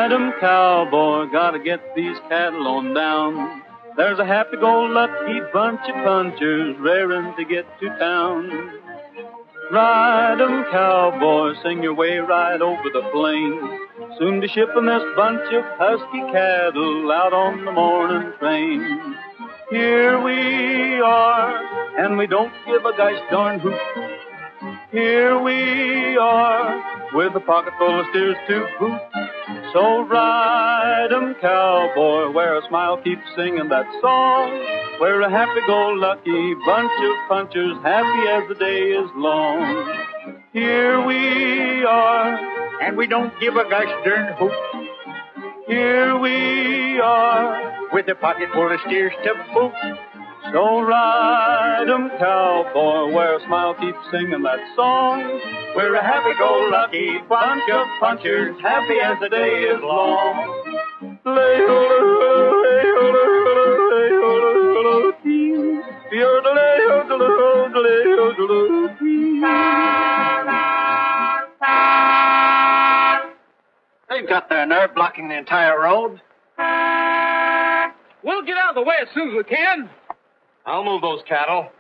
Ride 'em, cowboy, gotta get these cattle on down. There's a happy-go-lucky bunch of punchers raring to get to town. Ride 'em, cowboy, sing your way right over the plain. Soon be shipping this bunch of husky cattle out on the morning train. Here we are, and we don't give a gosh darn hoot. Here we are, with a pocket full of steers to boot. So ride 'em, cowboy, where a smile keeps singing that song. We're a happy-go-lucky bunch of punchers, happy as the day is long. Here we are, and we don't give a gosh darn hoot. Here we are, with a pocket full of steers to boot. So ride 'em, cowboy, where a smile keeps singing that song. We're a happy-go-lucky bunch of punchers, happy as the day is long. They've got their nerve blocking the entire road. We'll get out of the way as soon as we can. I'll move those cattle.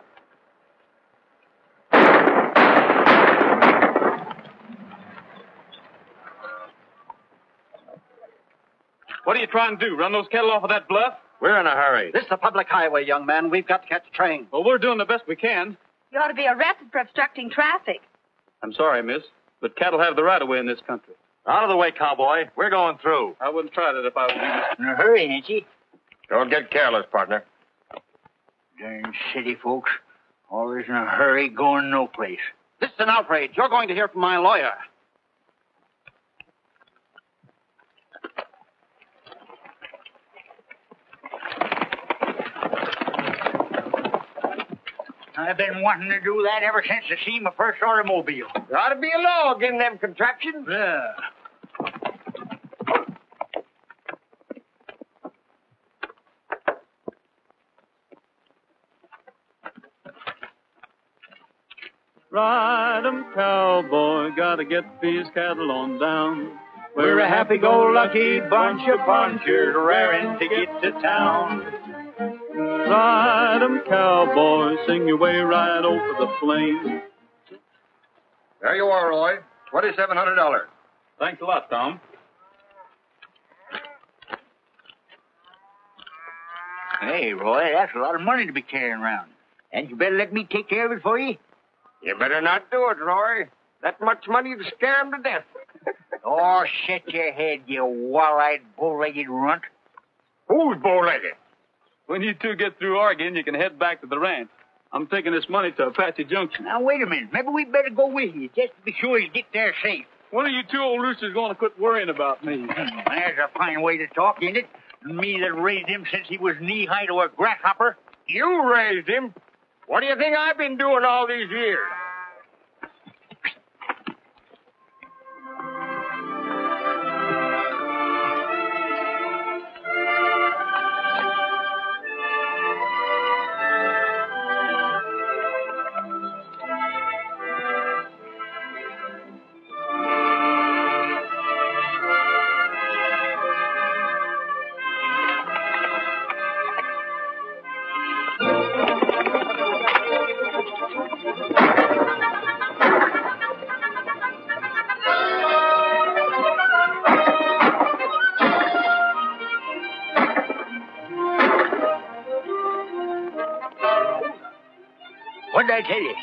What are you trying to do, run those cattle off of that bluff? We're in a hurry. This is a public highway, young man. We've got to catch a train. Well, we're doing the best we can. You ought to be arrested for obstructing traffic. I'm sorry, miss, but cattle have the right-of-way in this country. Out of the way, cowboy. We're going through. I wouldn't try that if I was you. In a hurry, ain't you? Don't get careless, partner. Darn city folks. Always in a hurry, going no place. This is an outrage. You're going to hear from my lawyer. I've been wanting to do that ever since I seen my first automobile. There ought to be a law against them contraptions. Yeah. Ride 'em, cowboy, gotta get these cattle on down. We're a happy-go-lucky bunch of punchers raring to get to town. Ride 'em, cowboy, sing your way right over the plain. There you are, Roy. $2,700. Thanks a lot, Tom. Hey, Roy, that's a lot of money to be carrying around. And you better let me take care of it for you. You better not do it, Roy. That much money to scare him to death. Oh, shut your head, you wall-eyed, bow-legged runt. Who's bow-legged? When you two get through arguing, you can head back to the ranch. I'm taking this money to Apache Junction. Now, wait a minute. Maybe we'd better go with you, just to be sure you get there safe. When are you two old roosters going to quit worrying about me? There's a fine way to talk, ain't it? Me that raised him since he was knee-high to a grasshopper. You raised him? What do you think I've been doing all these years? What did I tell you?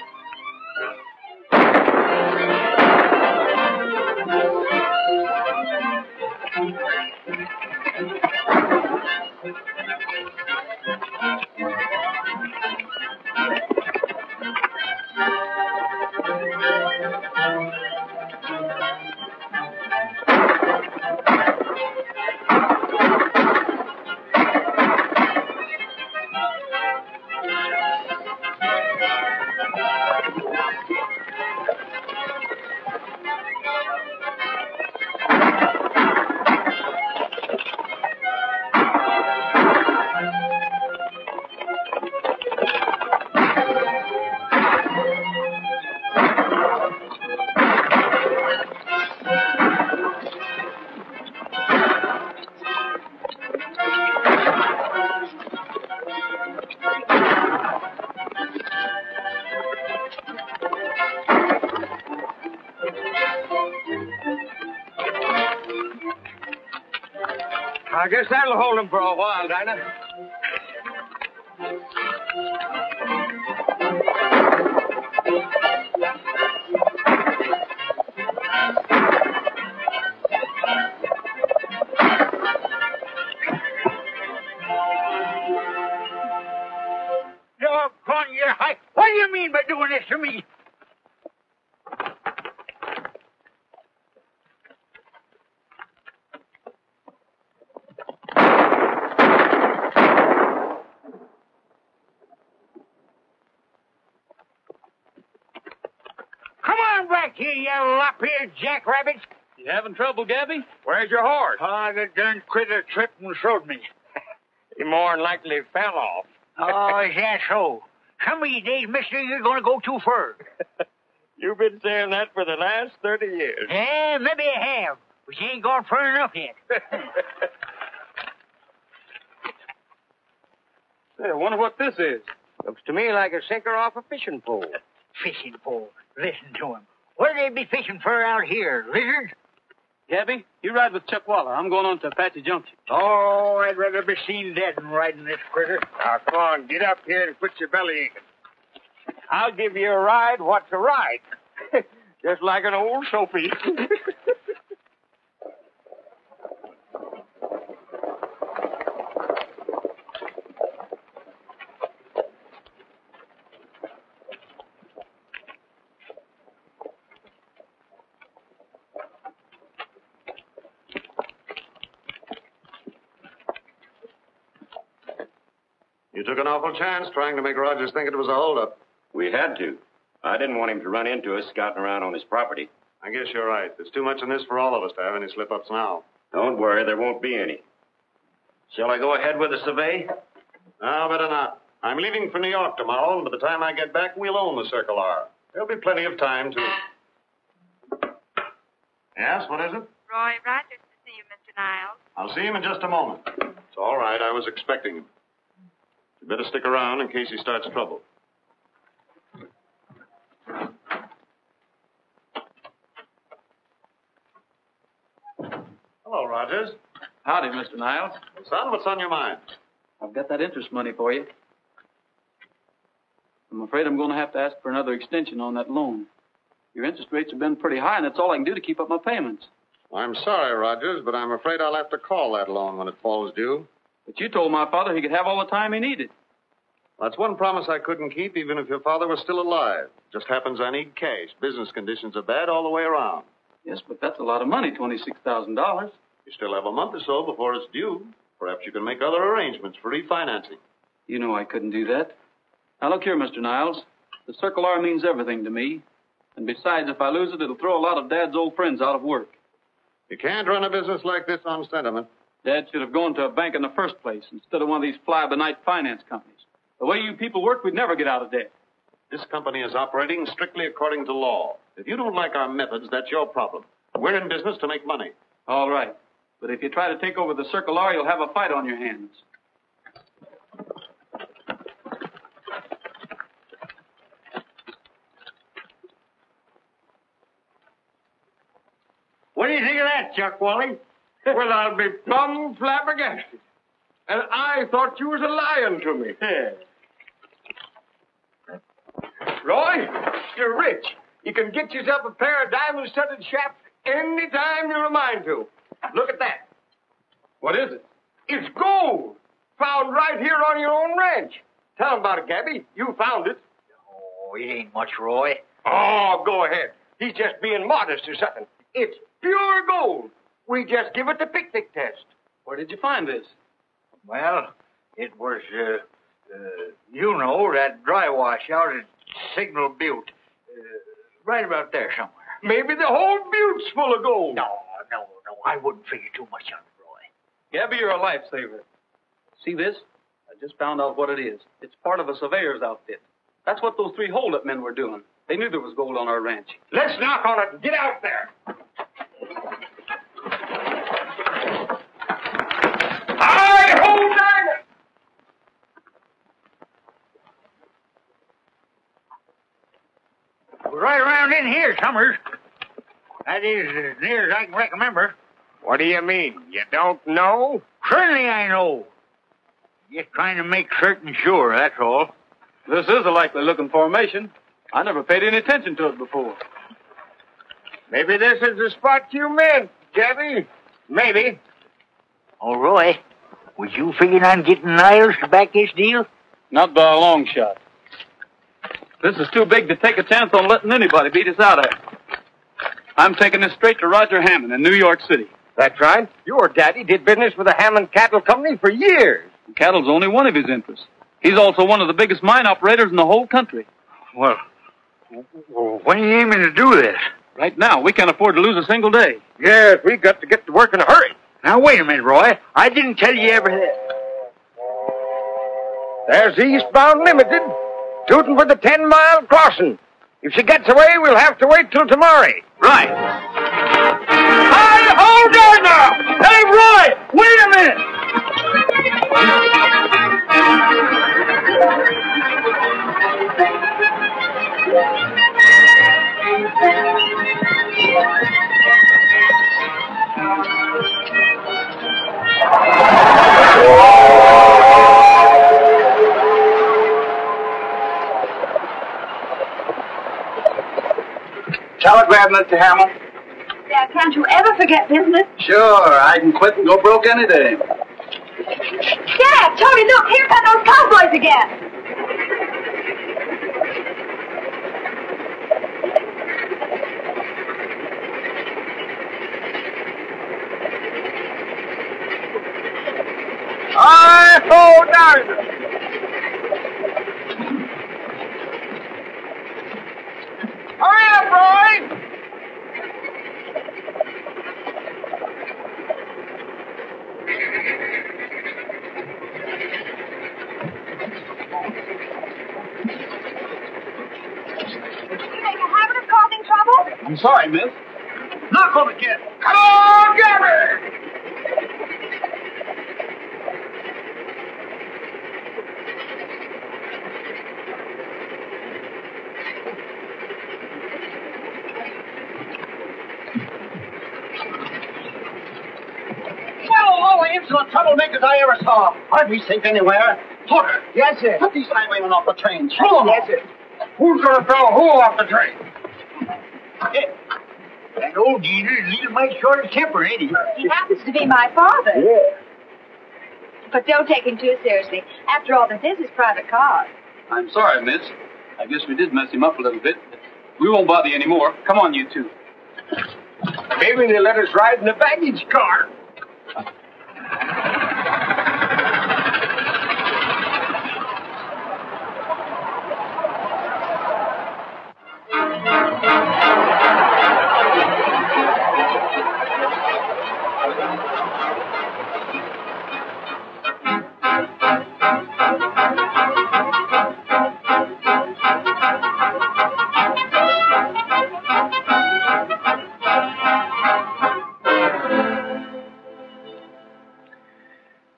I guess that'll hold him for a while, Dinah. Doggone your high. What do you mean by doing this to me? Come on back here, you lop-eared jackrabbits. You having trouble, Gabby? Where's your horse? Oh, the darn critter tripped and throwed me. He more than likely fell off. Oh, is that so? Some of these days, mister, you're going to go too far. You've been saying that for the last 30 years. Yeah, maybe I have, but you ain't gone far enough yet. Hey, I wonder what this is. Looks to me like a sinker off a fishing pole. Fishing pole. Listen to him. What do they be fishing for out here? Lizards? Gabby, you ride with Chuck Waller. I'm going on to Apache Junction. Oh, I'd rather be seen dead than riding this critter. Now, come on, get up here and quit your belly aching. I'll give you a ride what's a ride. Just like an old Sophie. You took an awful chance trying to make Rogers think it was a holdup. We had to. I didn't want him to run into us scouting around on his property. I guess you're right. There's too much in this for all of us to have any slip-ups now. Don't worry, there won't be any. Shall I go ahead with the survey? No, better not. I'm leaving for New York tomorrow, and by the time I get back, we'll own the Circle R. There'll be plenty of time to... Yes, what is it? Roy Rogers to see you, Mr. Niles. I'll see him in just a moment. It's all right. I was expecting him. You better stick around in case he starts trouble. Hello, Rogers. Howdy, Mr. Niles. Son, what's on your mind? I've got that interest money for you. I'm afraid I'm going to have to ask for another extension on that loan. Your interest rates have been pretty high, and that's all I can do to keep up my payments. I'm sorry, Rogers, but I'm afraid I'll have to call that loan when it falls due. But you told my father he could have all the time he needed. That's one promise I couldn't keep, even if your father was still alive. Just happens I need cash. Business conditions are bad all the way around. Yes, but that's a lot of money, $26,000. You still have a month or so before it's due. Perhaps you can make other arrangements for refinancing. You know I couldn't do that. Now, look here, Mr. Niles. The Circle R means everything to me. And besides, if I lose it, it'll throw a lot of Dad's old friends out of work. You can't run a business like this on sentiment. Dad should have gone to a bank in the first place instead of one of these fly-by-night finance companies. The way you people work, we'd never get out of debt. This company is operating strictly according to law. If you don't like our methods, that's your problem. We're in business to make money. All right. But if you try to take over the Circle R, you'll have a fight on your hands. What do you think of that, Chuck Wally? Well, I'll be plumb flabbergasted. And I thought you was a lying to me. Roy, you're rich. You can get yourself a pair of diamond-studded chaps any time you're a mind to. Look at that. What is it? It's gold. Found right here on your own ranch. Tell 'em about it, Gabby. You found it. Oh, it ain't much, Roy. Oh, go ahead. He's just being modest or something. It's pure gold. We just give it the picnic test. Where did you find this? Well, it was, that dry wash out at Signal Butte. Right about there somewhere. Maybe the whole butte's full of gold. No. I wouldn't figure too much on it, Roy. Gabby, you're a lifesaver. See this? I just found out what it is. It's part of a surveyor's outfit. That's what those 3 hold-up men were doing. They knew there was gold on our ranch. Let's knock on it and get out there. I hold diamond. We're right around in here, Summers. That is as near as I can remember. What do you mean? You don't know? Certainly I know. Just trying to make certain sure, that's all. This is a likely-looking formation. I never paid any attention to it before. Maybe this is the spot you meant, Gabby. Maybe. Oh, Roy, was you figuring on getting Niles to back this deal? Not by a long shot. This is too big to take a chance on letting anybody beat us out at. I'm taking this straight to Roger Hammond in New York City. That's right. Your daddy did business with the Hammond Cattle Company for years. Cattle's only one of his interests. He's also one of the biggest mine operators in the whole country. Well, when are you aiming to do this? Right now, we can't afford to lose a single day. Yes, we got to get to work in a hurry. Now, wait a minute, Roy. I didn't tell you everything. There's the Eastbound Limited, tooting for the 10-mile crossing. If she gets away, we'll have to wait till tomorrow. Right. Hi, hold on now! Hey, Roy, wait a minute! Telegram, Mr. Hamill. Yeah, can't you ever forget business? Sure, I can quit and go broke any day. Dad, Tony, look, here come those cowboys again. I hold on! Hurry up, Roy! You make a habit of causing trouble? I'm sorry, miss. Knock on the kid. Come on, Gabby! Well, all the insolent troublemakers I ever saw. Hardly safe anywhere. Porter. Yes, sir. Put these highwaymen off the train. Throw them Yes, off. sir. Who's gonna throw who off the train? That old geezer is a little mighty short of temper, ain't he? He happens to be my father. Yeah. But don't take him too seriously. After all, this is his private car. I'm sorry, miss. I guess we did mess him up a little bit. We won't bother you anymore. Come on, you two. Maybe they let us ride in the baggage car.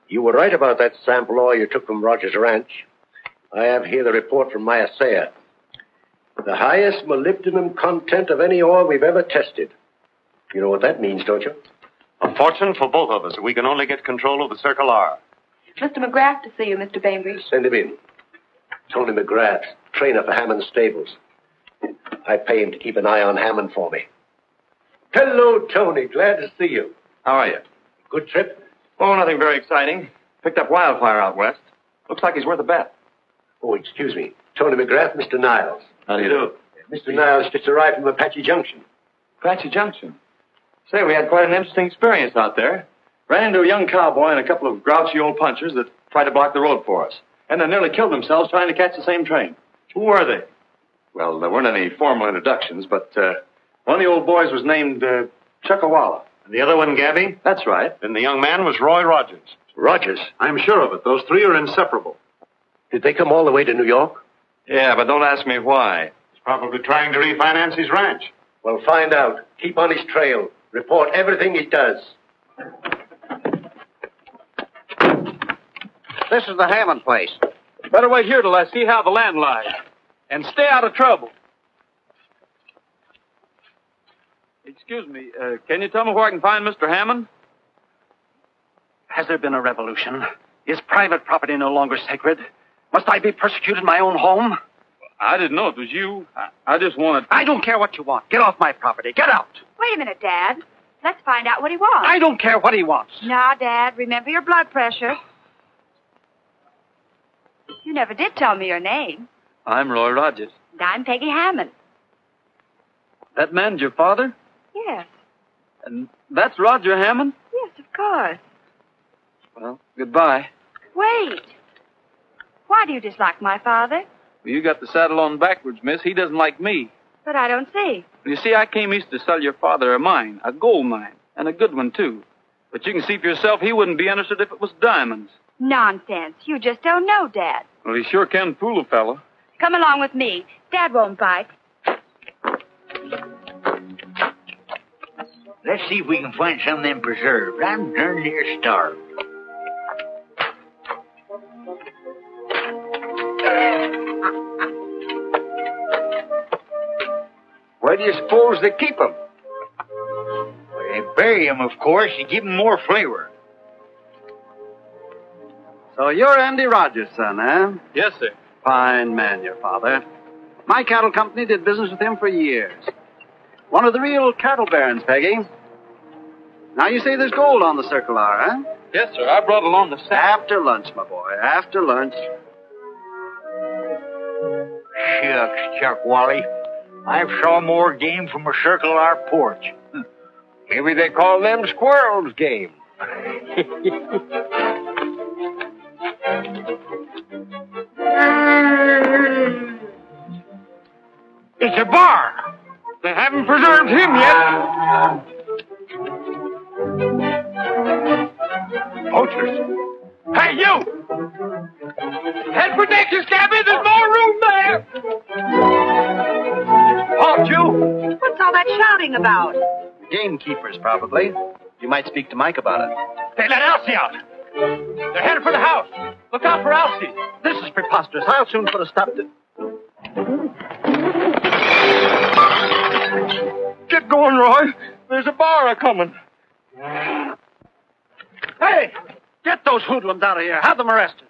You were right about that sample ore you took from Rogers Ranch. I have here the report from my assayer. The highest molybdenum content of any ore we've ever tested. You know what that means, don't you? A fortune for both of us if we can only get control of the Circle R. Mr. McGrath to see you, Mr. Bainbridge. Send him in. Tony McGrath, trainer for Hammond Stables. I pay him to keep an eye on Hammond for me. Hello, Tony. Glad to see you. How are you? Good trip? Oh, nothing very exciting. Picked up Wildfire out west. Looks like he's worth a bet. Oh, excuse me. Tony McGrath, Mr. Niles. How do you do? Mr. Niles just arrived from Apache Junction. Apache Junction. Say, we had quite an interesting experience out there. Ran into a young cowboy and a couple of grouchy old punchers that tried to block the road for us. And they nearly killed themselves trying to catch the same train. Who were they? Well, there weren't any formal introductions, but one of the old boys was named Chuckawalla. And the other one, Gabby? That's right. Then the young man was Roy Rogers. Rogers? I'm sure of it. Those three are inseparable. Did they come all the way to New York? Yeah, but don't ask me why. He's probably trying to refinance his ranch. Well, find out. Keep on his trail. Report everything he does. This is the Hammond place. Better wait here till I see how the land lies. And stay out of trouble. Excuse me, can you tell me where I can find Mr. Hammond? Has there been a revolution? Is private property no longer sacred? Must I be persecuted in my own home? I didn't know it was you. I just wanted... I don't care what you want. Get off my property. Get out. Wait a minute, Dad. Let's find out what he wants. I don't care what he wants. Now, Dad, remember your blood pressure. You never did tell me your name. I'm Roy Rogers. And I'm Peggy Hammond. That man's your father? Yes. And that's Roger Hammond? Yes, of course. Well, goodbye. Wait. Why do you dislike my father? Well, you got the saddle on backwards, miss. He doesn't like me. But I don't see. You see, I came east to sell your father a mine, a gold mine, and a good one, too. But you can see for yourself he wouldn't be interested if it was diamonds. Nonsense. You just don't know, Dad. Well, he sure can fool a fellow. Come along with me. Dad won't bite. Let's see if we can find some of them preserves. I'm darn near starved. Where do you suppose they keep them? Well, they bury them, of course, to give them more flavor. So you're Andy Rogers' son, eh? Yes, sir. Fine man, your father. My cattle company did business with him for years. One of the real cattle barons, Peggy. Now, you say there's gold on the Circle R, huh? Yes, sir. I brought along the sack. After lunch, my boy. After lunch. Shucks, Chuck Wally. I've saw more game from a Circle R porch. Maybe they call them squirrels game. It's a bar. They haven't preserved him yet. Poachers. Hey, you! Head for Dix's cabin. There's more room there. Halt you! What's all that shouting about? Gamekeepers, probably. You might speak to Mike about it. They let Elsie out. They're headed for the house. Look out for Elsie. This is preposterous. I'll soon put a stop to... Get going, Roy. There's a bar a-coming. Hey! Get those hoodlums out of here. Have them arrested.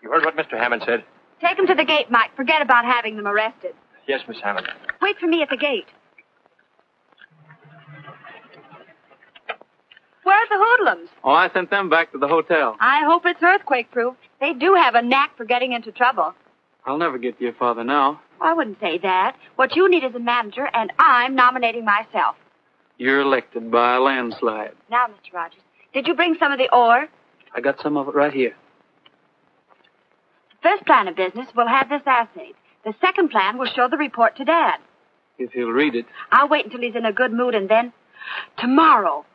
You heard what Mr. Hammond said? Take them to the gate, Mike. Forget about having them arrested. Yes, Miss Hammond. Wait for me at the gate. Where's the hoodlums? Oh, I sent them back to the hotel. I hope it's earthquake-proof. They do have a knack for getting into trouble. I'll never get to your father now. I wouldn't say that. What you need is a manager, and I'm nominating myself. You're elected by a landslide. Now, Mr. Rogers, did you bring some of the ore? I got some of it right here. First plan of business, we'll have this assayed. The second plan will show the report to Dad. If he'll read it. I'll wait until he's in a good mood, and then... Tomorrow.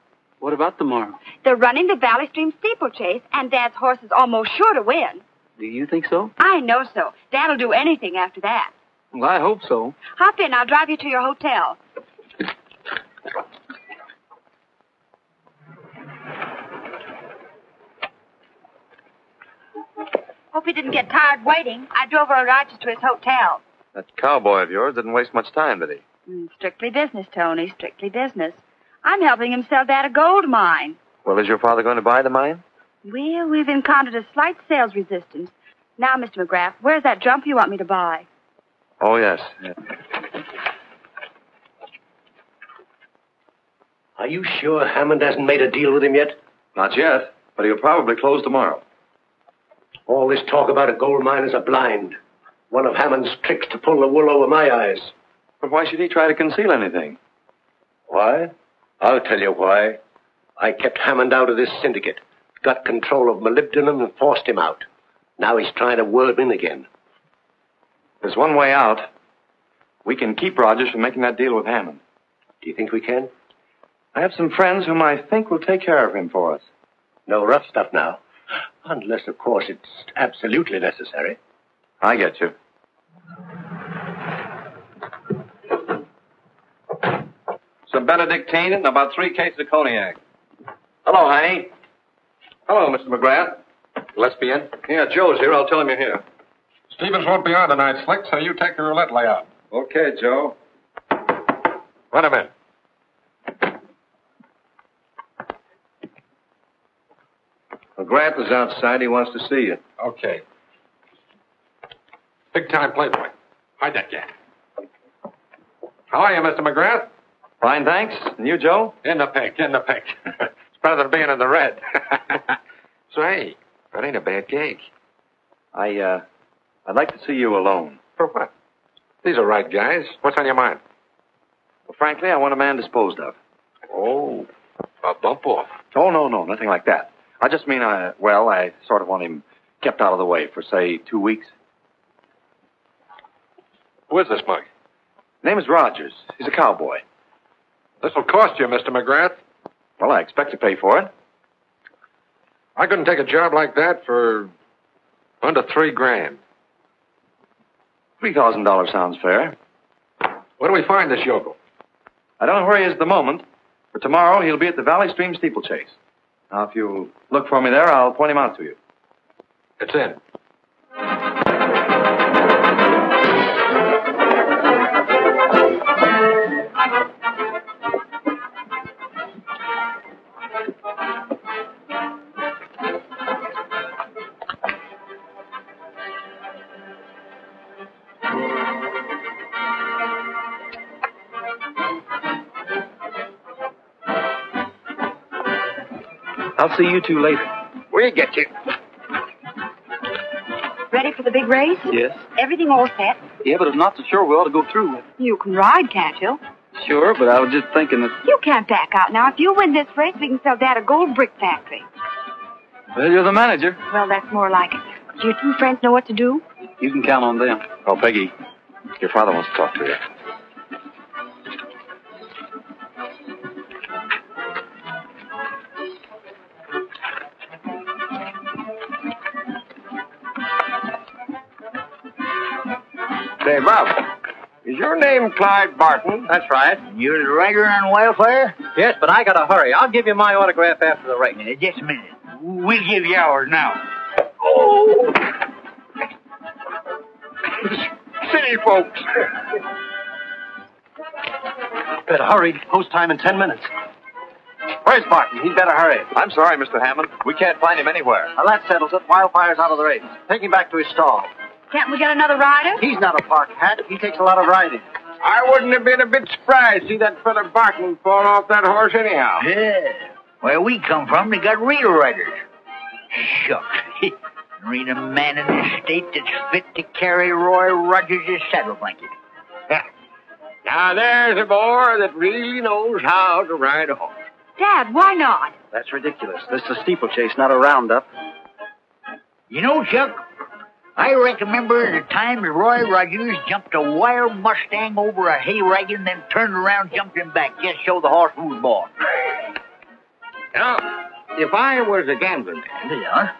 What about tomorrow? They're running the Valley Stream steeplechase, and Dad's horse is almost sure to win. Do you think so? I know so. Dad'll do anything after that. Well, I hope so. Hop in. I'll drive you to your hotel. Hope he didn't get tired waiting. I drove Rogers to his hotel. That cowboy of yours didn't waste much time, did he? Strictly business, Tony. Strictly business. I'm helping him sell Dad a gold mine. Well, is your father going to buy the mine? Well, we've encountered a slight sales resistance. Now, Mr. McGrath, where's that jump you want me to buy? Oh, yes. Are you sure Hammond hasn't made a deal with him yet? Not yet, but he'll probably close tomorrow. All this talk about a gold mine is a blind. One of Hammond's tricks to pull the wool over my eyes. But why should he try to conceal anything? Why? I'll tell you why. I kept Hammond out of this syndicate, got control of molybdenum and forced him out. Now he's trying to worm in again. There's one way out. We can keep Rogers from making that deal with Hammond. Do you think we can? I have some friends whom I think will take care of him for us. No rough stuff now. Unless, of course, it's absolutely necessary. I get you. Some Benedictine and about 3 cases of cognac. Hello, honey. Hello, Mr. McGrath. Gillespie in? Yeah, Joe's here. I'll tell him you're here. Stevens won't be on tonight, Slick, so you take the roulette layout. Okay, Joe. Let him in. McGrath is outside. He wants to see you. Okay. Big-time playboy. Hide that gat. How are you, Mr. McGrath? Fine, thanks. And you, Joe? In the pink. It's better than being in the red. Say, that ain't a bad gig. I'd like to see you alone. For what? These are right guys. What's on your mind? Well, frankly, I want a man disposed of. Oh, a bump off. Oh, no, nothing like that. I just mean, I sort of want him kept out of the way for, say, 2 weeks. Who is this mug? Name is Rogers. He's a cowboy. This'll cost you, Mr. McGrath. Well, I expect to pay for it. I couldn't take a job like that for under $3,000. $3,000 sounds fair. Where do we find this yokel? I don't know where he is at the moment, but tomorrow he'll be at the Valley Stream steeplechase. Now, if you look for me there, I'll point him out to you. It's in. I'll see you two later. We'll get you. Ready for the big race? Yes? Everything all set? Yeah, but I'm not so sure we ought to go through with it. You can ride, can't you? Sure, but I was just thinking that... You can't back out now. If you win this race, we can sell Dad a gold brick factory. Well, you're the manager. Well, that's more like it. Do your two friends know what to do? You can count on them. Oh, Peggy, your father wants to talk to you. Say, Bob, is your name Clyde Barton? That's right. You're the writer on Wildfire? Yes, but I gotta hurry. I'll give you my autograph after the race. Just a minute. We'll give you ours now. Oh! City folks. Better hurry. Post time in 10 minutes. Where's Barton? He'd better hurry. I'm sorry, Mr. Hammond. We can't find him anywhere. Well, that settles it. Wildfire's out of the race. Take him back to his stall. Can't we get another rider? He's not a park hat. He takes a lot of riding. I wouldn't have been a bit surprised to see that fella Barton fall off that horse anyhow. Yeah. Where we come from, they got real riders. Shucks. There ain't a man in this state that's fit to carry Roy Rogers' saddle blanket. Now, there's a boy that really knows how to ride a horse. Dad, why not? That's ridiculous. This is a steeplechase, not a roundup. You know, Chuck, I remember the time that Roy Rogers jumped a wild Mustang over a hay wagon, then turned around, jumped him back, just so the horse was born. Now, if I was a gambling man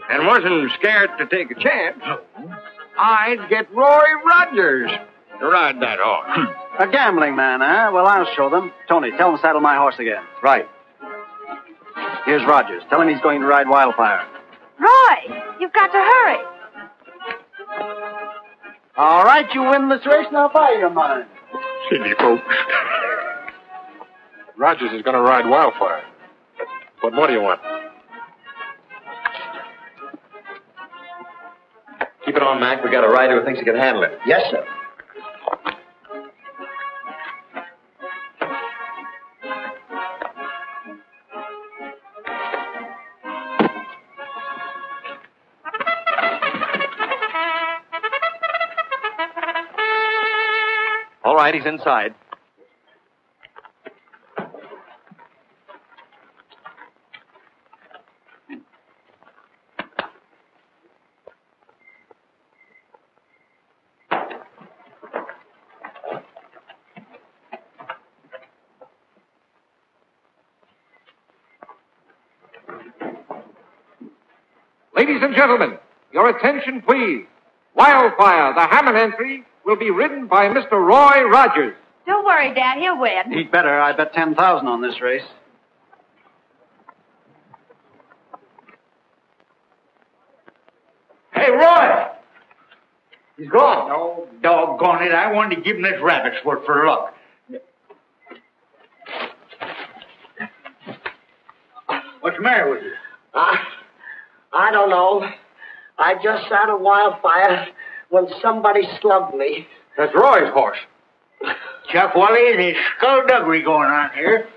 and wasn't scared to take a chance, I'd get Roy Rogers to ride that horse. A gambling man, huh? Well, I'll show them. Tony, tell him to saddle my horse again. Right. Here's Rogers. Tell him he's going to ride Wildfire. Roy, you've got to hurry. All right, you win this race, now buy your money. City folks. Rogers is going to ride Wildfire. What more do you want? Keep it on, Mac. We got a rider who thinks he can handle it. Yes, sir. All right, he's inside. Ladies and gentlemen, your attention, please. Wildfire, the Hammond entry, will be ridden by Mr. Roy Rogers. Don't worry, Dad. He'll win. He'd better. I bet 10,000 on this race. Hey, Roy! He's gone. Oh, doggone it. I wanted to give him this rabbit's foot for luck. What's the matter with you? I don't know. I just sat a wildfire when somebody slugged me. That's Roy's horse. Chuck Wally, there's skullduggery going on here.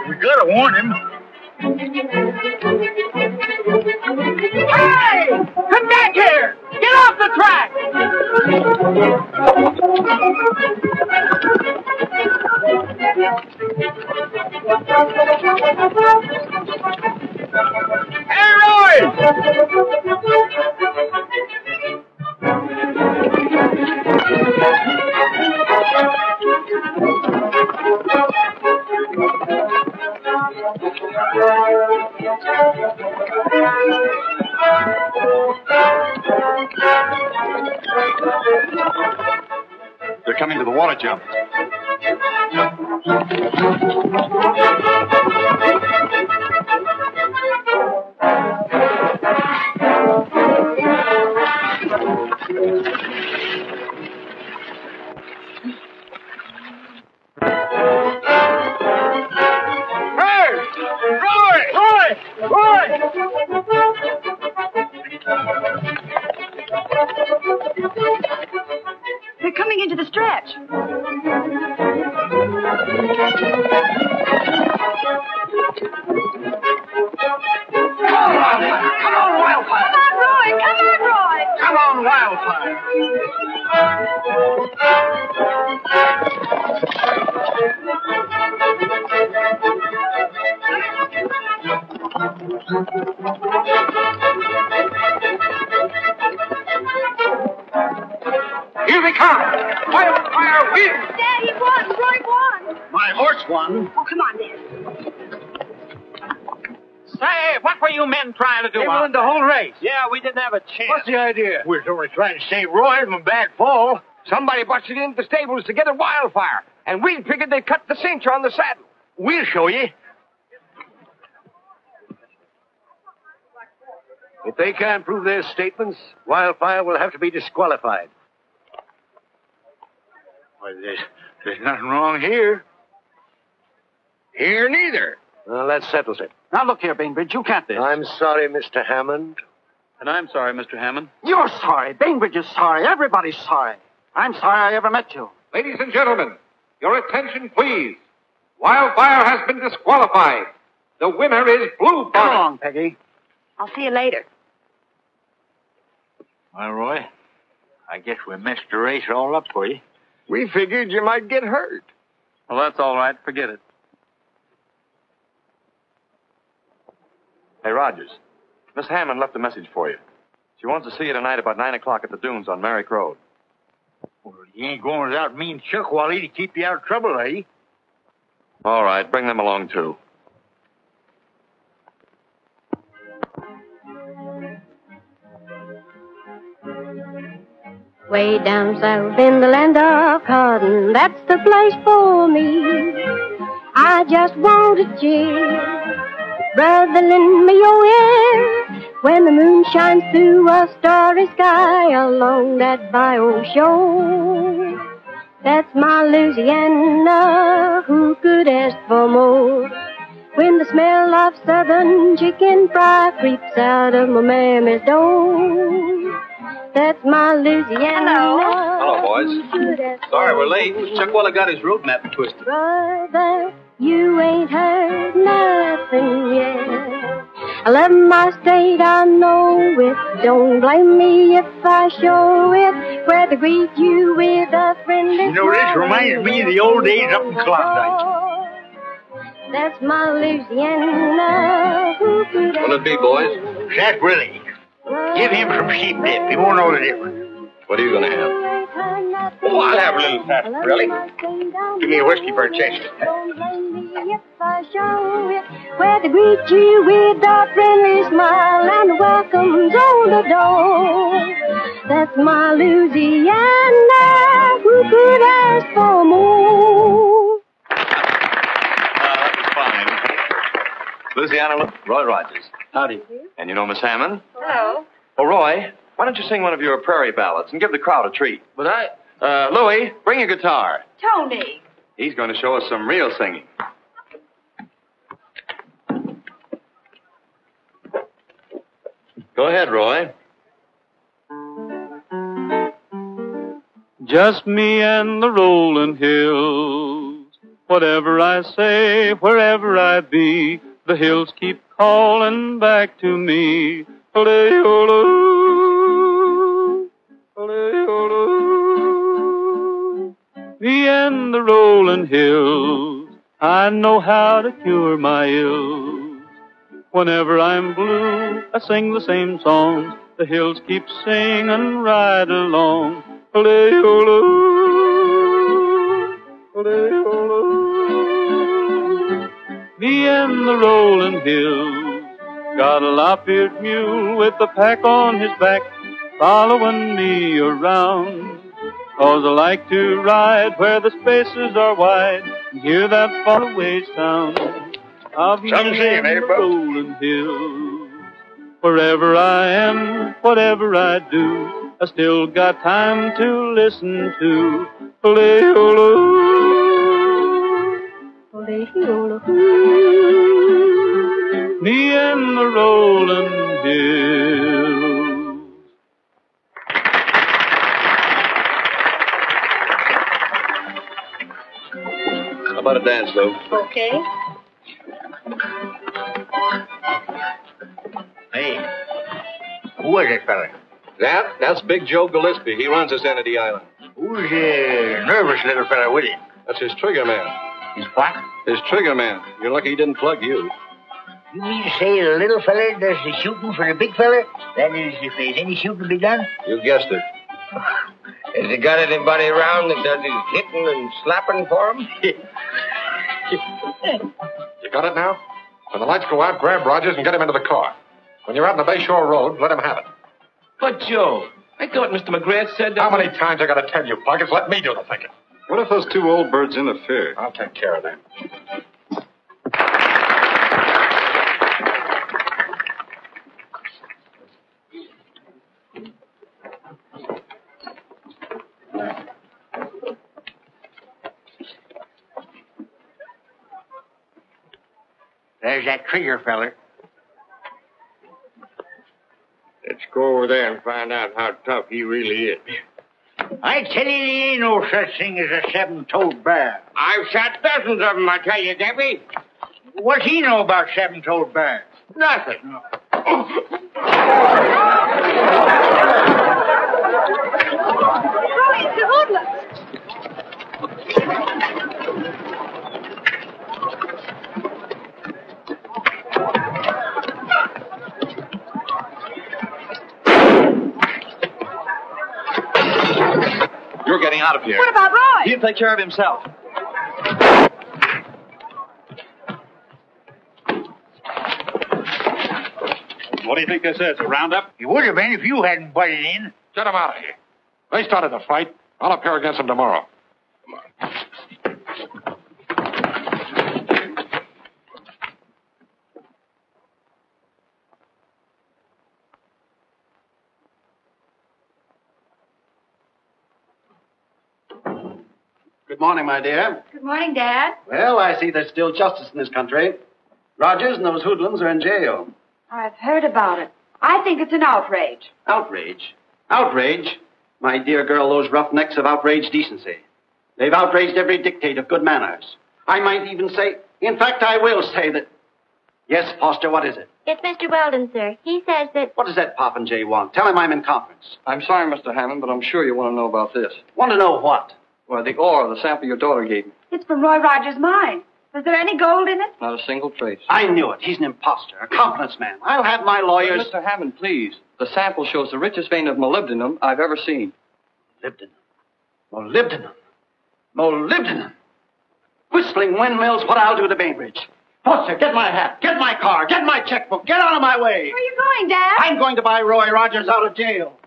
We gotta warn him. Hey! Come back here! Get off the track! Hey, Roy! They're coming to the water jump. They're coming into the stretch. Come on, Wildfire! Come on, Roy! Come on, Roy! Come on, Wildfire! Here they come. Wildfire wins. Daddy won! Roy won! My horse won. Oh, come on, then. Say, what were you men trying to do? They won the whole race. Yeah, we didn't have a chance. What's the idea? We're only trying to save Roy from a bad fall. Somebody busted into the stables to get a wildfire, and we figured they'd cut the cinch on the saddle. We'll show you. If they can't prove their statements, Wildfire will have to be disqualified. Well, there's nothing wrong here. Here neither. Well, that settles it. Now, look here, Bainbridge, you can't this. I'm sorry, Mr. Hammond. And I'm sorry, Mr. Hammond. You're sorry. Bainbridge is sorry. Everybody's sorry. I'm sorry I ever met you. Ladies and gentlemen, your attention, please. Wildfire has been disqualified. The winner is Blue Bonnet. Come along, Peggy. I'll see you later. Well, Roy, I guess we messed the race all up for you. We figured you might get hurt. Well, that's all right. Forget it. Hey, Rogers. Miss Hammond left a message for you. She wants to see you tonight about 9 o'clock at the dunes on Merrick Road. Well, you ain't going without me and Chuck Wally to keep you out of trouble, eh? All right, bring them along, too. Way down south in the land of cotton, that's the place for me. I just want a cheer. Brother, lend me your ear when the moon shines through a starry sky along that bayou shore. That's my Louisiana, who could ask for more? When the smell of southern chicken fry creeps out of my mammy's door. That's my Louisiana. Hello, boys. Sorry we're late. Chuck Wally got his road map twisted. Brother, you ain't heard nothing yet. I love my state, I know it. Don't blame me if I show it. Where to greet you with a friendly You know, this reminds me of the old days up in Klondike. That's my Louisiana. What'll it be, boys? Jack Willie. Give him some sheep dip. He won't know the difference. What are you going to have? Oh, I'll have a little fat, really. Give me a whiskey for a chaser. Where they greet you with a friendly smile and welcomes on the door. That's my Louisiana. Who could ask for more? That was fine. Louisiana, Roy Rogers. Howdy. And you know Miss Hammond? Hello. Oh, Roy, why don't you sing one of your prairie ballads and give the crowd a treat? But Louie, bring your guitar. Tony. He's going to show us some real singing. Go ahead, Roy. Just me and the rolling hills. Whatever I say, wherever I be, the hills keep calling back to me. Ole-ole, ole-ole. Me and the rolling hills, I know how to cure my ills. Whenever I'm blue, I sing the same songs. The hills keep singing right along. Ole-ole, ole-ole. Me and the rolling hills, got a lop-eared mule with a pack on his back, following me around. 'Cause I like to ride where the spaces are wide, and hear that faraway sound of me and the rolling hills. Wherever I am, whatever I do, I still got time to listen to ole-ole, ole-ole. Me and the rolling hills. How about a dance, Lou? Okay. Hey, who is that fella? That's Big Joe Gillespie. He runs this end of the island. Who's the nervous little fella with him? That's his trigger man. His what? His trigger man. You're lucky he didn't plug you. You mean to say the little fella does the shooting for the big fella? That is, if there's any shooting to be done? You guessed it. Has he got anybody around that does his hitting and slapping for him? You got it now? When the lights go out, grab Rogers and get him into the car. When you're out on the Bayshore Road, let him have it. But, Joe, I thought Mr. McGrath said that... How many times I got to tell you, Buggins? Let me do the thinking. What if those two old birds interfere? I'll take care of them. There's that trigger fella. Let's go over there and find out how tough he really is. I tell you, there ain't no such thing as a seven-toed bear. I've shot dozens of them, I tell you, Debbie. What's he know about seven-toed bears? Nothing. It's the hoodlums. You're getting out of here. What about Roy? He'll take care of himself. What do you think this is, a roundup? It would have been if you hadn't butted in. Get him out of here. They started the fight. I'll appear against them tomorrow. Good morning, my dear. Good morning, Dad. Well, I see there's still justice in this country. Rogers and those hoodlums are in jail. I've heard about it. I think it's an outrage. Outrage? Outrage? My dear girl, those roughnecks have outraged decency. They've outraged every dictate of good manners. I might even say, in fact, I will say that... Yes, Foster, what is it? It's Mr. Weldon, sir. He says that... What does that Popinjay want? Tell him I'm in conference. I'm sorry, Mr. Hammond, but I'm sure you want to know about this. Want to know what? Well, the ore, the sample your daughter gave me. It's from Roy Rogers' mine. Was there any gold in it? Not a single trace. I knew it. He's an imposter, a confidence man. I'll have my lawyers... Mr. Hammond, please. The sample shows the richest vein of molybdenum I've ever seen. Molybdenum? Molybdenum. Molybdenum. Whistling windmills, what I'll do to Bainbridge. Foster, get my hat, get my car, get my checkbook, get out of my way. Where are you going, Dad? I'm going to buy Roy Rogers out of jail.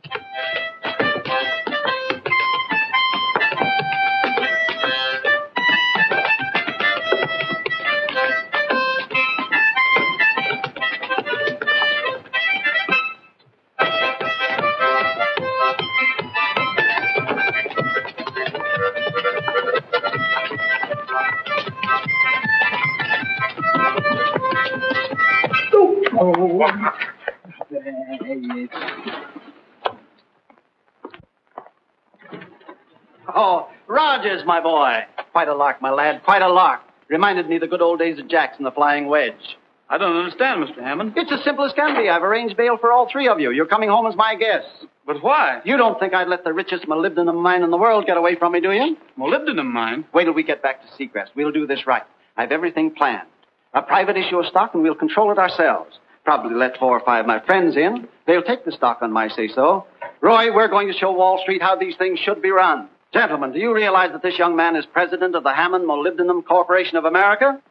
Oh, Rogers, my boy. Quite a lark, my lad, quite a lark. Reminded me of the good old days of Jackson, the Flying Wedge. I don't understand, Mr. Hammond. It's as simple as can be. I've arranged bail for all three of you. You're coming home as my guests. But why? You don't think I'd let the richest molybdenum mine in the world get away from me, do you? Molybdenum mine? Wait till we get back to Seacrest. We'll do this right. I've everything planned. A private issue of stock, and we'll control it ourselves. Probably let 4 or 5 of my friends in. They'll take the stock on my say-so. Roy, we're going to show Wall Street how these things should be run. Gentlemen, do you realize that this young man is president of the Hammond Molybdenum Corporation of America?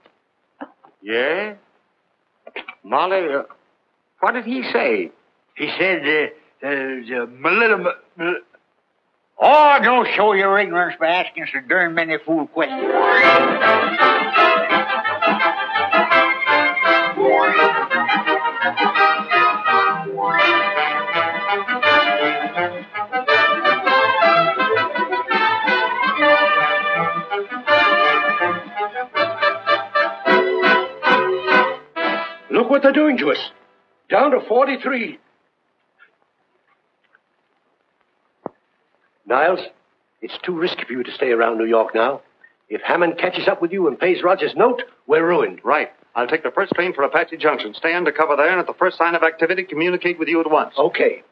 Yeah? Molly, what did he say? He said, molybdenum... Oh, don't show your ignorance by asking so darn many fool questions. Look what they're doing to us. Down to 43. Niles, it's too risky for you to stay around New York now. If Hammond catches up with you and pays Rogers' note, we're ruined. Right. I'll take the first train for Apache Junction. Stay undercover there, and at the first sign of activity, communicate with you at once. Okay.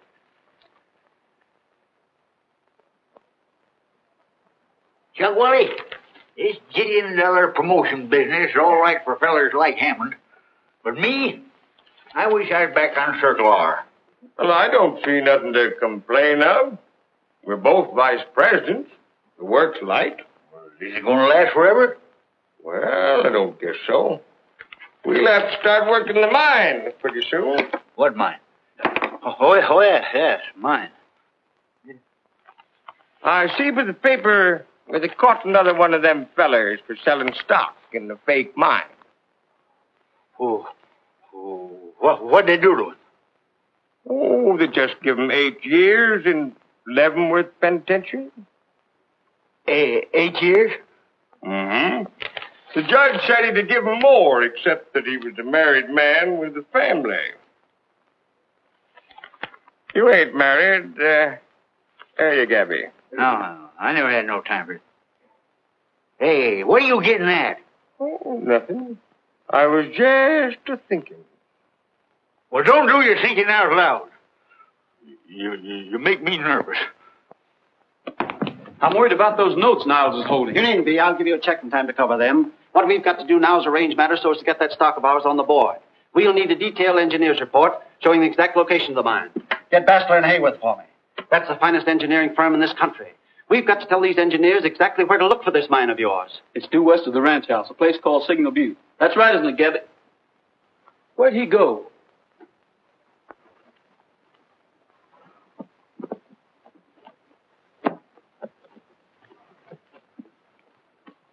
Chuck Wally, this $1 promotion business is all right for fellers like Hammond. But me, I wish I was back on Circle R. Well, I don't see nothing to complain of. We're both vice presidents. The work's light. Is it going to last forever? Well, I don't guess so. We'll have to start working the mine pretty soon. What mine? Oh, yes, mine. I see by the paper where they caught another one of them fellers for selling stock in the fake mine. What'd they do to it? Oh, they just give him 8 years in Leavenworth Penitentiary. 8 years? Mm-hmm. The judge said he'd give him more, except that he was a married man with a family. You ain't married. There you, Gabby. No, I never had no time for it. Hey, what are you getting at? Oh, nothing. I was just a-thinking. Well, don't do your thinking out loud. You make me nervous. I'm worried about those notes Niles is holding. You needn't be. I'll give you a check in time to cover them. What we've got to do now is arrange matters so as to get that stock of ours on the board. We'll need a detailed engineer's report showing the exact location of the mine. Get Bastler and Hayworth for me. That's the finest engineering firm in this country. We've got to tell these engineers exactly where to look for this mine of yours. It's due west of the ranch house, a place called Signal Butte. That's right, isn't it, Gabby? Where'd he go?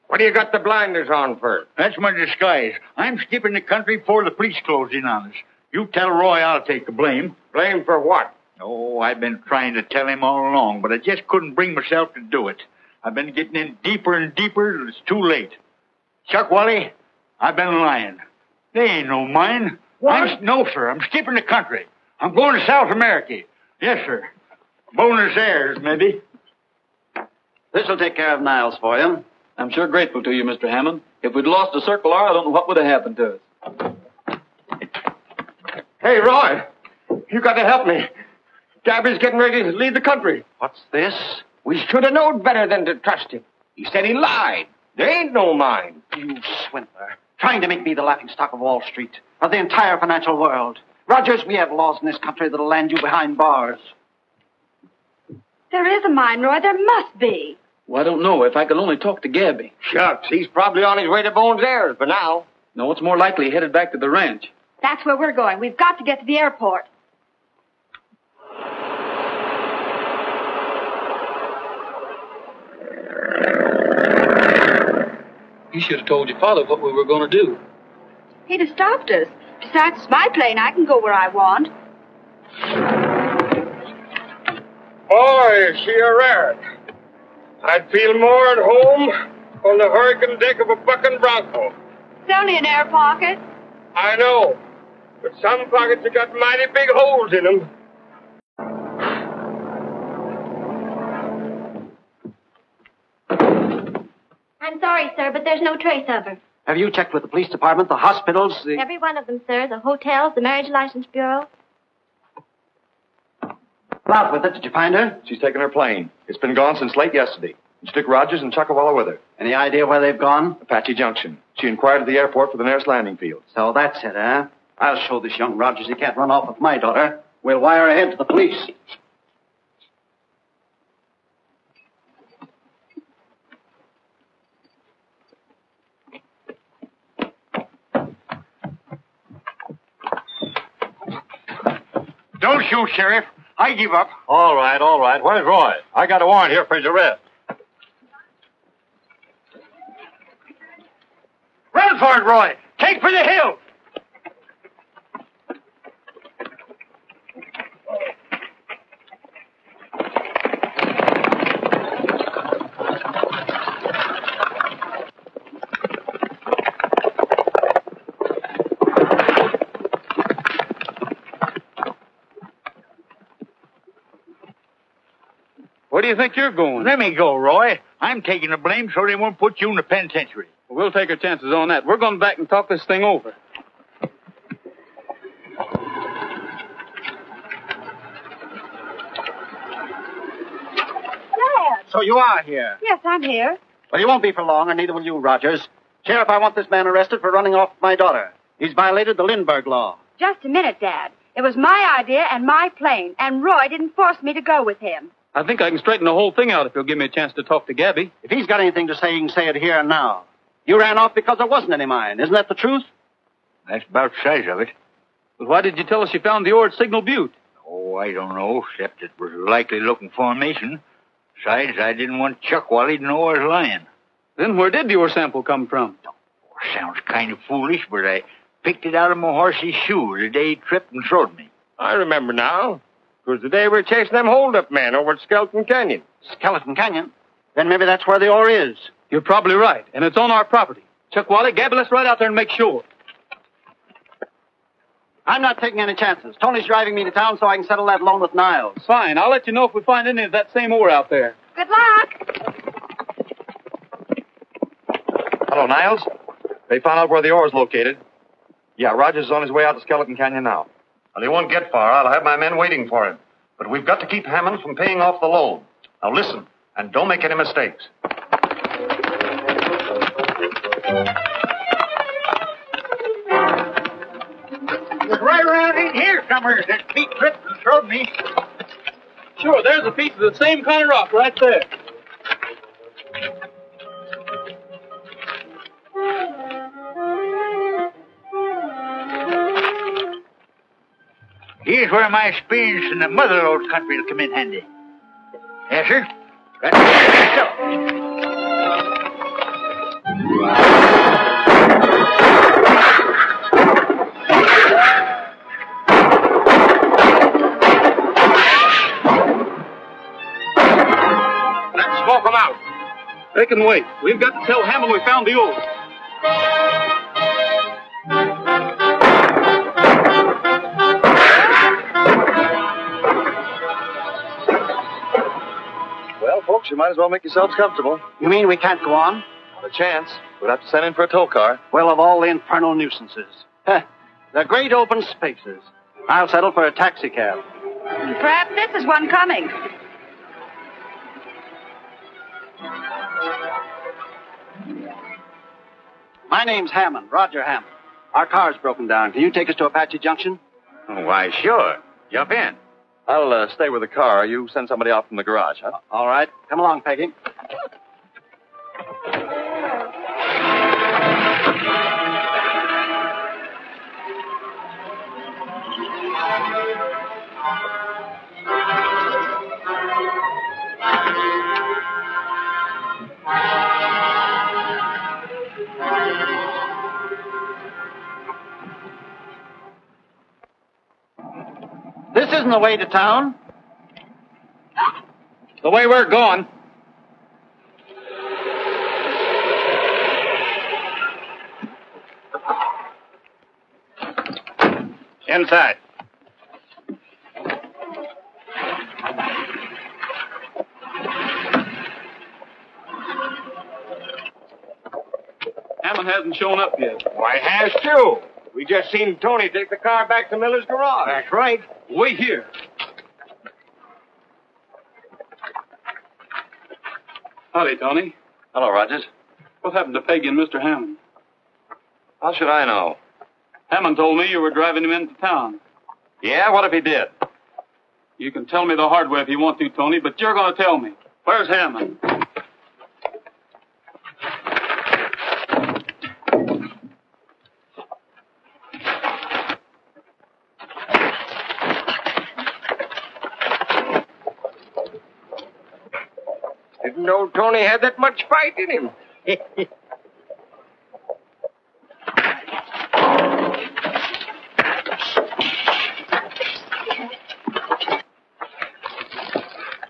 What do you got the blinders on for? That's my disguise. I'm skipping the country before the police close in on us. You tell Roy I'll take the blame. Blame for what? Oh, I've been trying to tell him all along, but I just couldn't bring myself to do it. I've been getting in deeper and deeper, and it's too late. Chuck Wally, I've been lying. They ain't no mine. What? No, sir. I'm skipping the country. I'm going to South America. Yes, sir. Buenos Aires, maybe. This'll take care of Niles for you. I'm sure grateful to you, Mr. Hammond. If we'd lost the Circle R, I don't know what would have happened to us. Hey, Roy, you got to help me. Gabby's getting ready to leave the country. What's this? We should have known better than to trust him. He said he lied. There ain't no mine. You swindler. Trying to make me the laughingstock of Wall Street, of the entire financial world. Rogers, we have laws in this country that'll land you behind bars. There is a mine, Roy. There must be. Well, I don't know. If I could only talk to Gabby. Shucks, he's probably on his way to Bones Air for now. No, it's more likely he headed back to the ranch. That's where we're going. We've got to get to the airport. You should have told your father what we were going to do. He'd have stopped us. Besides, it's my plane. I can go where I want. Boy, is she a rare. I'd feel more at home on the hurricane deck of a bucking bronco. It's only an air pocket. I know, but some pockets have got mighty big holes in them. I'm sorry, sir, but there's no trace of her. Have you checked with the police department, the hospitals, Every one of them, sir. The hotels, the Marriage License Bureau. Out with it. Did you find her? She's taken her plane. It's been gone since late yesterday. And Dick Rogers and Chuckawalla with her. Any idea where they've gone? Apache Junction. She inquired at the airport for the nearest landing field. So that's it, huh? I'll show this young Rogers he can't run off with my daughter. We'll wire ahead to the police. Don't shoot, Sheriff. I give up. All right. Where's Roy? I got a warrant here for his arrest. Run for it, Roy. Take for the hill. Where do you think you're going? Let me go, Roy. I'm taking the blame so they won't put you in the penitentiary. We'll take our chances on that. We're going back and talk this thing over. Dad! So you are here. Yes, I'm here. Well, you won't be for long, and neither will you, Rogers. Sheriff, I want this man arrested for running off my daughter. He's violated the Lindbergh law. Just a minute, Dad. It was my idea and my plane, and Roy didn't force me to go with him. I think I can straighten the whole thing out if you'll give me a chance to talk to Gabby. If he's got anything to say, he can say it here and now. You ran off because there wasn't any mine. Isn't that the truth? That's about the size of it. But why did you tell us you found the ore at Signal Butte? Oh, I don't know, except it was a likely looking formation. Besides, I didn't want Chuckwally to know I was lying. Then where did the ore sample come from? Oh, sounds kind of foolish, but I picked it out of my horse's shoe the day he tripped and throwed me. I remember now. It was the day we were chasing them hold-up men over at Skeleton Canyon. Skeleton Canyon? Then maybe that's where the ore is. You're probably right, and it's on our property. Chuckwally, Gabby, let's ride out there and make sure. I'm not taking any chances. Tony's driving me to town so I can settle that loan with Niles. Fine. I'll let you know if we find any of that same ore out there. Good luck. Hello, Niles. They found out where the ore is located. Yeah, Rogers is on his way out to Skeleton Canyon now. Well, he won't get far. I'll have my men waiting for him. But we've got to keep Hammond from paying off the loan. Now listen, and don't make any mistakes. It was right around in here somewhere that Pete tripped and throwed me. Sure, there's a piece of the same kind of rock right there. Here's where my experience in the motherlode country will come in handy. Yes, sir. Right so. Let's smoke them out. They can wait. We've got to tell Hammond we found the ore. Well, folks, you might as well make yourselves comfortable. You mean we can't go on? Not a chance. We'll have to send in for a tow car. Well, of all the infernal nuisances. The great open spaces. I'll settle for a taxi cab. Perhaps this is one coming. My name's Hammond, Roger Hammond. Our car's broken down. Can you take us to Apache Junction? Why, sure. Jump in. I'll stay with the car. You send somebody out from the garage, huh? All right. Come along, Peggy. This isn't the way to town. The way we're going. Inside. Hammond hasn't shown up yet. Why, has too. We just seen Tony take the car back to Miller's garage. That's right. Wait here. Howdy, Tony. Hello, Rogers. What happened to Peggy and Mr. Hammond? How should I know? Hammond told me you were driving him into town. Yeah, what if he did? You can tell me the hard way if you want to, Tony, but you're going to tell me. Where's Hammond? Didn't know Tony had that much fight in him.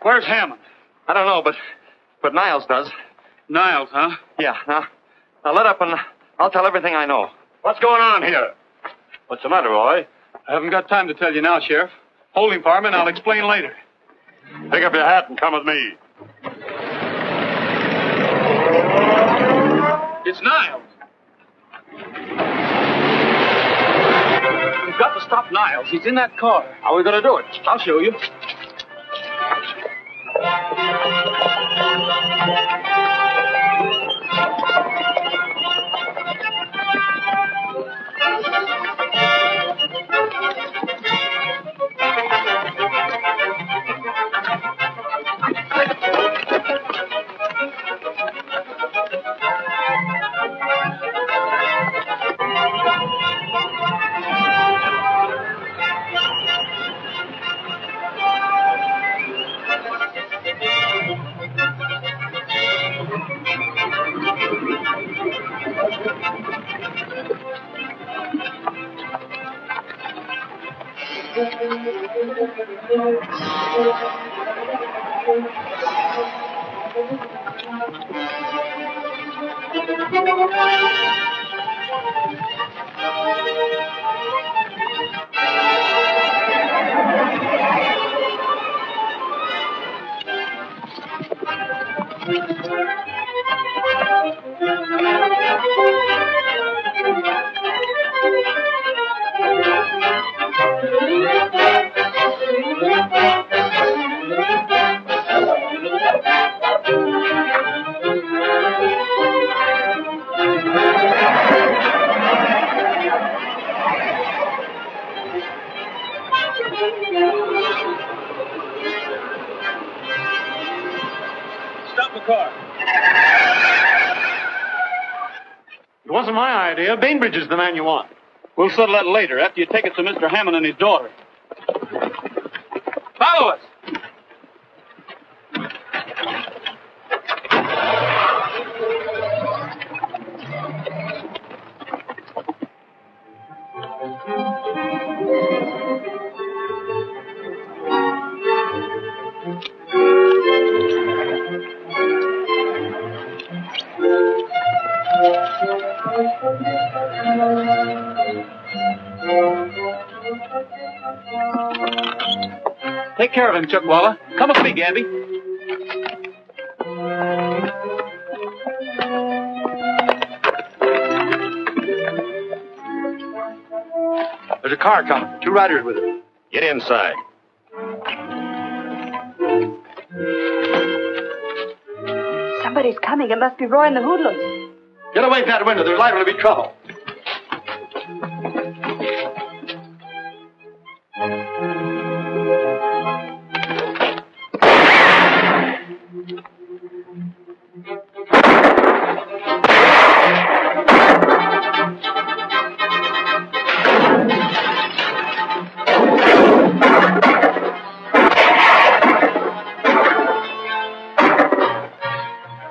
Where's Hammond? I don't know, but Niles does. Niles, huh? Yeah, now let up and I'll tell everything I know. What's going on here? What's the matter, Roy? I haven't got time to tell you now, Sheriff. Hold him for me and I'll explain later. Pick up your hat and come with me. It's Niles. We've got to stop Niles. He's in that car. How are we going to do it? I'll show you. Stop the car. It wasn't my idea. Bainbridge is the man you want. We'll settle that later, after you take it to Mr. Hammond and his daughter. Follow us. Take care of him, Chuckwalla. Come with me, Gabby. There's a car coming. 2 riders with it. Get inside. Somebody's coming. It must be Roy and the hoodlums. Get away from that window. There's liable to be trouble.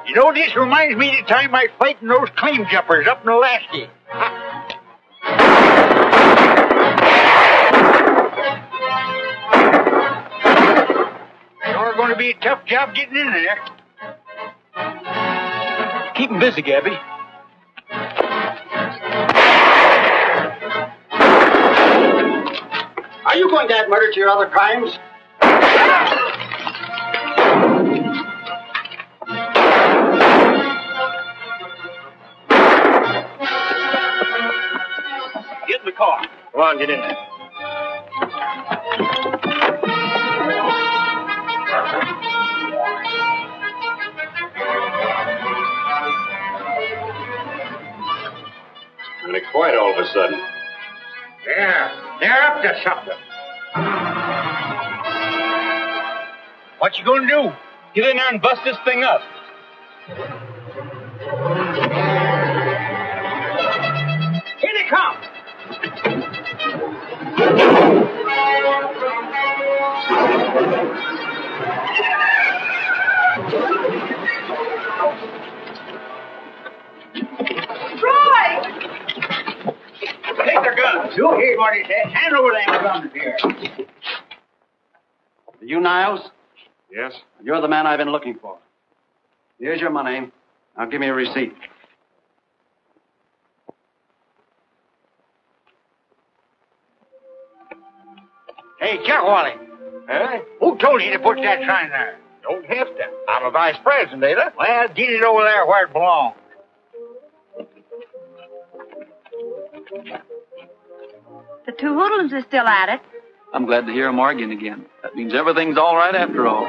You know, this reminds me of the time I fighting those claim jumpers up in Alaska. going to be a tough job getting in there. Keep him busy, Gabby. Are you going to add murder to your other crimes? Get in the car. Come on, get in there. Really quiet all of a sudden. Yeah, they're up to something. What you gonna do? Get in there and bust this thing up. Here they come. Take their guns. You hear what he said. Hand over them guns here. Are you Niles? Yes? You're the man I've been looking for. Here's your money. Now give me a receipt. Hey, Chuck Wally. Huh? Who told you to put that sign there? Don't have to. I'm a vice president, ain't I? Well, get it over there where it belongs. The two hoodlums are still at it. I'm glad to hear 'em arguing again. That means everything's all right after all.